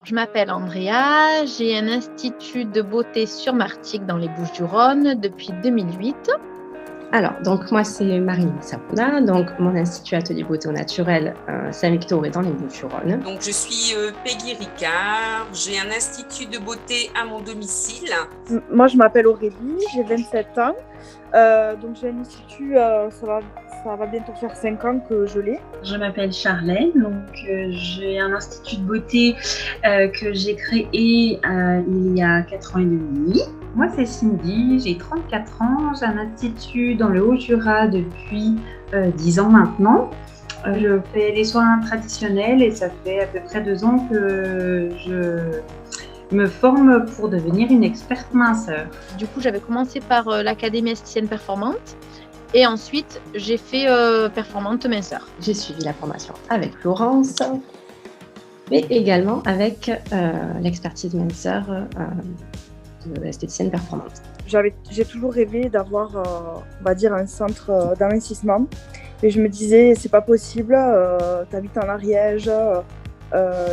Je m'appelle Andrea, j'ai un institut de beauté sur Martigues dans les Bouches-du-Rhône depuis 2008. Alors, donc moi c'est Marie Sapona, donc mon institut atelier beauté au naturel Saint-Victor est dans les Bouches-du-Rhône. Donc je suis Peggy Ricard, j'ai un institut de beauté à mon domicile. Moi je m'appelle Aurélie, j'ai 27 ans, donc j'ai un institut, ça va bientôt faire 5 ans que je l'ai. Je m'appelle Charlène, donc j'ai un institut de beauté que j'ai créé il y a 4 ans et demi. Moi c'est Cindy, j'ai 34 ans, j'ai un institut dans le Haut-Jura depuis 10 ans maintenant. Je fais les soins traditionnels et ça fait à peu près 2 ans que je me forme pour devenir une experte minceur. Du coup, j'avais commencé par l'Académie esthéticienne performante et ensuite j'ai fait performante minceur. J'ai suivi la formation avec Florence, mais également avec l'expertise minceur de l'esthéticienne performante. J'ai toujours rêvé d'avoir, on va dire, un centre d'investissement. Et je me disais, c'est pas possible, t'habites en Ariège,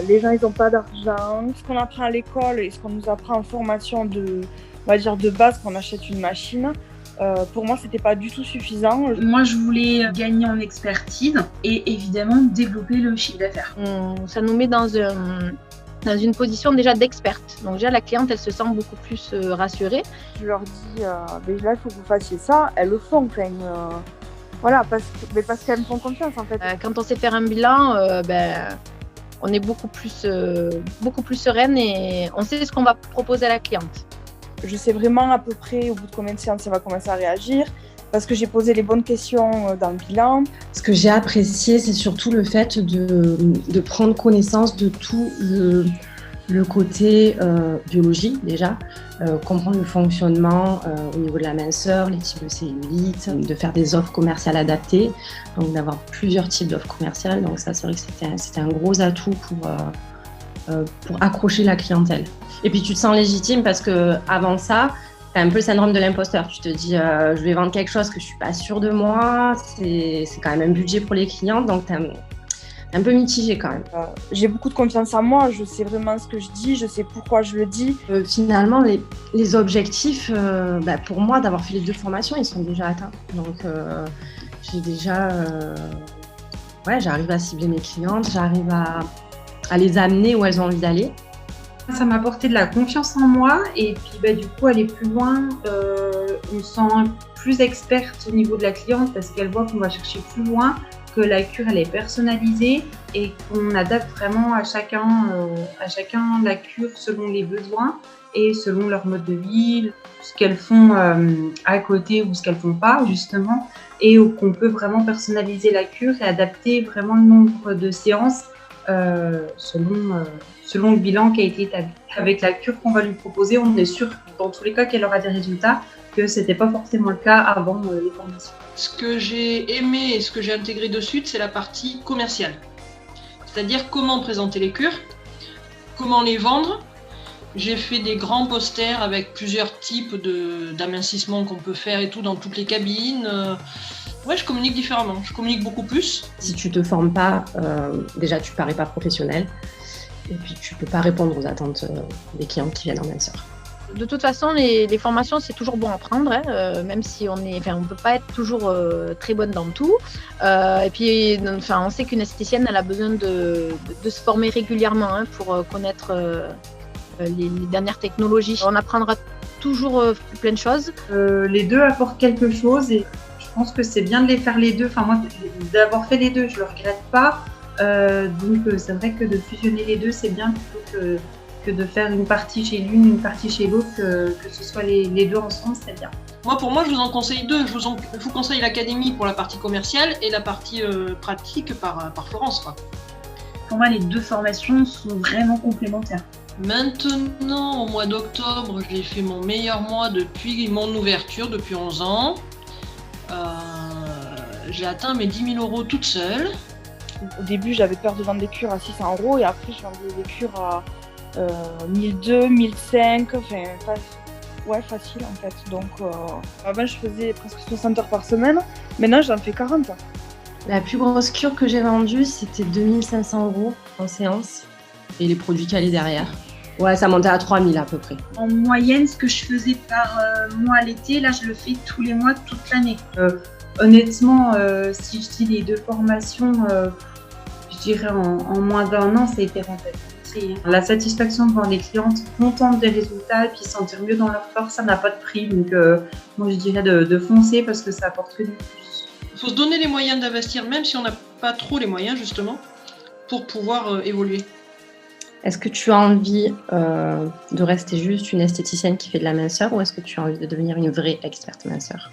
les gens ils n'ont pas d'argent. Ce qu'on apprend à l'école et ce qu'on nous apprend en formation on va dire de base, qu'on achète une machine, pour moi c'était pas du tout suffisant. Moi je voulais gagner en expertise et évidemment développer le chiffre d'affaires. Ça nous met dans une position déjà d'experte. Donc déjà la cliente elle se sent beaucoup plus rassurée. Je leur dis, là il faut que vous fassiez ça, elles le font quand même. Voilà, parce qu'elles me font confiance en fait. Quand on sait faire un bilan, on est beaucoup plus sereine et on sait ce qu'on va proposer à la cliente. Je sais vraiment à peu près au bout de combien de séances elle va commencer à réagir, parce que j'ai posé les bonnes questions dans le bilan. Ce que j'ai apprécié, c'est surtout le fait de prendre connaissance de tout le côté biologie déjà, comprendre le fonctionnement au niveau de la minceur, les types de cellulite, de faire des offres commerciales adaptées, donc d'avoir plusieurs types d'offres commerciales. Donc ça, c'est vrai que c'était un gros atout pour accrocher la clientèle. Et puis tu te sens légitime parce que avant ça, tu as un peu le syndrome de l'imposteur. Tu te dis, je vais vendre quelque chose que je suis pas sûre de moi. C'est quand même un budget pour les clientes, donc tu un peu mitigé quand même. J'ai beaucoup de confiance en moi, je sais vraiment ce que je dis, je sais pourquoi je le dis. Finalement, les objectifs, pour moi, d'avoir fait les 2 formations, ils sont déjà atteints. Donc, j'ai déjà... j'arrive à cibler mes clientes, j'arrive à les amener où elles ont envie d'aller. Ça m'a apporté de la confiance en moi et puis du coup aller plus loin, on se sent plus experte au niveau de la cliente parce qu'elle voit qu'on va chercher plus loin, que la cure elle est personnalisée et qu'on adapte vraiment à chacun la cure selon les besoins et selon leur mode de vie, ce qu'elles font à côté ou ce qu'elles font pas justement, et qu'on peut vraiment personnaliser la cure et adapter vraiment le nombre de séances selon le bilan qui a été établi. Avec la cure qu'on va lui proposer, on est sûr dans tous les cas qu'elle aura des résultats, que c'était pas forcément le cas avant les formations. Ce que j'ai aimé et ce que j'ai intégré de suite, c'est la partie commerciale. C'est-à-dire comment présenter les cures, comment les vendre. J'ai fait des grands posters avec plusieurs types d'amincissement qu'on peut faire et tout dans toutes les cabines. Je communique différemment, je communique beaucoup plus. Si tu te formes pas, déjà tu parais pas professionnel et puis tu peux pas répondre aux attentes des clientes qui viennent en minceur. De toute façon, les formations, c'est toujours bon à prendre, même si on peut pas être toujours très bonne dans tout. Et puis, on sait qu'une esthéticienne, elle a besoin de se former régulièrement pour connaître les dernières technologies. On apprendra toujours plein de choses. Les 2 apportent quelque chose et je pense que c'est bien de les faire les 2. Enfin, moi, d'avoir fait les 2, je le regrette pas. Donc, c'est vrai que de fusionner les 2, c'est bien plutôt que de faire une partie chez l'une, une partie chez l'autre, que ce soit les 2 ensemble, c'est bien. Pour moi, je vous en conseille 2. Je vous conseille l'académie pour la partie commerciale et la partie pratique par Florence, quoi. Pour moi, les 2 formations sont vraiment complémentaires. Maintenant, au mois d'octobre, j'ai fait mon meilleur mois depuis mon ouverture, depuis 11 ans. J'ai atteint mes 10 000 € toute seule. Au début, j'avais peur de vendre des cures à 600 € et après, je vendais des cures à 1200, 1500, facile en fait. Donc, avant, je faisais presque 60 heures par semaine. Maintenant, j'en fais 40. La plus grosse cure que j'ai vendue, c'était 2500 € en séance. et les produits calés derrière. Ouais, ça montait à 3 000 à peu près. En moyenne, ce que je faisais par mois l'été, là, je le fais tous les mois, toute l'année. Honnêtement, si je dis les 2 formations, je dirais en moins d'1 an, ça a été rentable. La satisfaction de voir les clientes contentes des résultats et puis se sentir mieux dans leur corps, ça n'a pas de prix. Donc, moi, je dirais de foncer parce que ça apporte que du plus. Il faut se donner les moyens d'investir, même si on n'a pas trop les moyens, justement, pour pouvoir évoluer. Est-ce que tu as envie de rester juste une esthéticienne qui fait de la minceur ou est-ce que tu as envie de devenir une vraie experte minceur ?